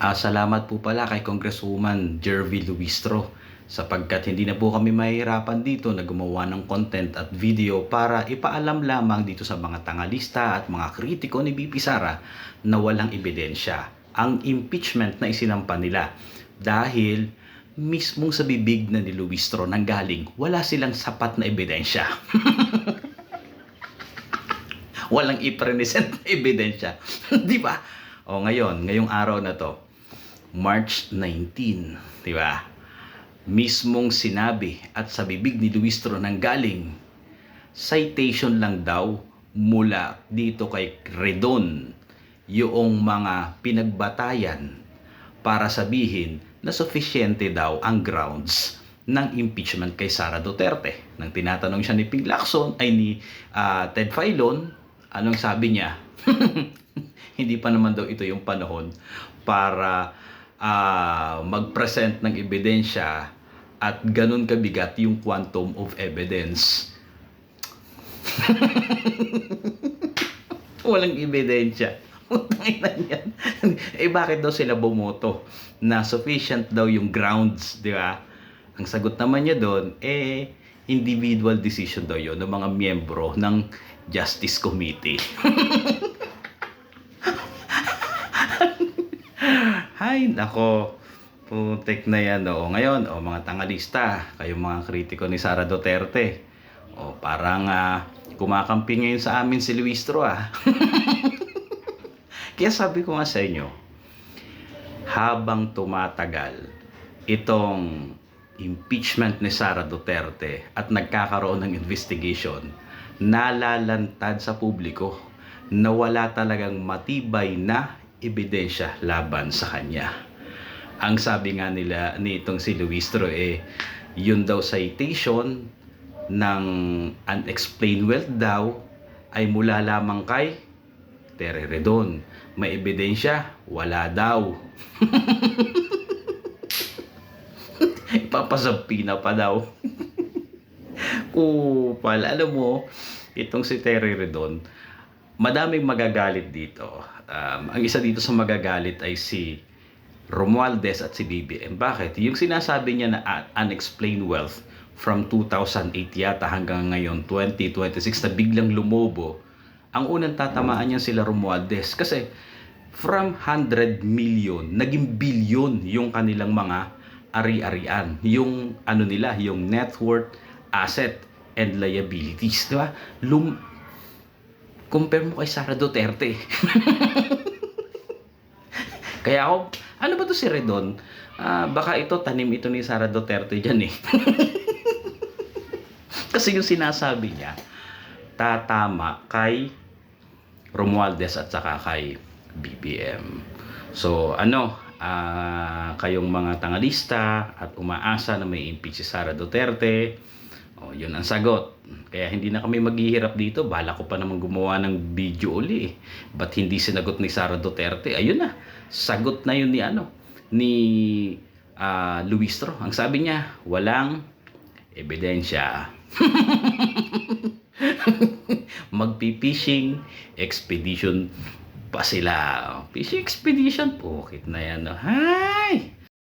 Salamat po pala kay Congresswoman Jervy Luistro sapagkat hindi na po kami mahihirapan dito na gumawa ng content at video para ipaalam lamang dito sa mga tangalista at mga kritiko ni BP Sara na walang ebidensya ang impeachment na isinampa nila dahil mismong sa bibig na ni Luistro nanggaling wala silang sapat na ebidensya. Walang i-present na ebidensya. Di ba? Ngayong araw na to, March 19, di ba? Mismong sinabi at sa bibig ni Luistro nanggaling, citation lang daw mula dito kay Redon yung mga pinagbatayan para sabihin na sufficiente daw ang grounds ng impeachment kay Sara Duterte. Nang tinatanong siya ni Ping Lacson ay ni Ted Filon, anong sabi niya? Hindi pa naman daw ito yung panahon para mag-present ng ebidensya at ganun kabigat yung quantum of evidence. Walang ebidensya. Bakit daw sila bumoto na sufficient daw yung grounds, di ba? Ang sagot naman niya doon, individual decision daw yun ng mga miyembro ng Justice Committee. Hay, nako. Putek na yan. Ngayon, mga tangalista, kayong mga kritiko ni Sara Duterte. Parang kumakampi ngayon sa amin si Luistro. Kaya sabi ko nga sa inyo, habang tumatagal itong impeachment ni Sara Duterte at nagkakaroon ng investigation, nalalantad sa publiko na wala talagang matibay na ebidensya laban sa kanya. Ang sabi nga nila nitong si Luistro yun daw citation ng unexplained wealth daw ay mula lamang kay Tere Redon. May ebidensya? Wala daw. Ipapasampi na pa daw. Kupal. Alam mo, itong si Tere Redon, madaming magagalit dito. Ang isa dito sa magagalit ay si Romualdez at si BBM. Bakit? Yung sinasabi niya na unexplained wealth from 2008 yata hanggang ngayon 2026 na biglang lumobo, ang unang tatamaan niya sila Romualdez. Kasi from 100 million, naging billion yung kanilang mga ari-arian. Yung nila, yung net worth, asset, and liabilities. Diba? Compare mo kay Sara Duterte. Kaya ako, ano ba to si Redon? Baka ito, tanim ito ni Sara Duterte dyan . Kasi yung sinasabi niya, tatama kay Romualdez at saka kay BBM. So, kayong mga tangalista at umaasa na may impeach si Sara Duterte, yun ang sagot. Kaya hindi na kami maghihirap dito. Bala ko pa naman gumawa ng video uli . Ba't hindi sinagot ni Sara Duterte? Ayun na. Sagot na yun ni Luistro. Ang sabi niya, walang ebidensya. Magpi-fishing expedition pa sila. Fishing expedition? Pukit na yan . Hay!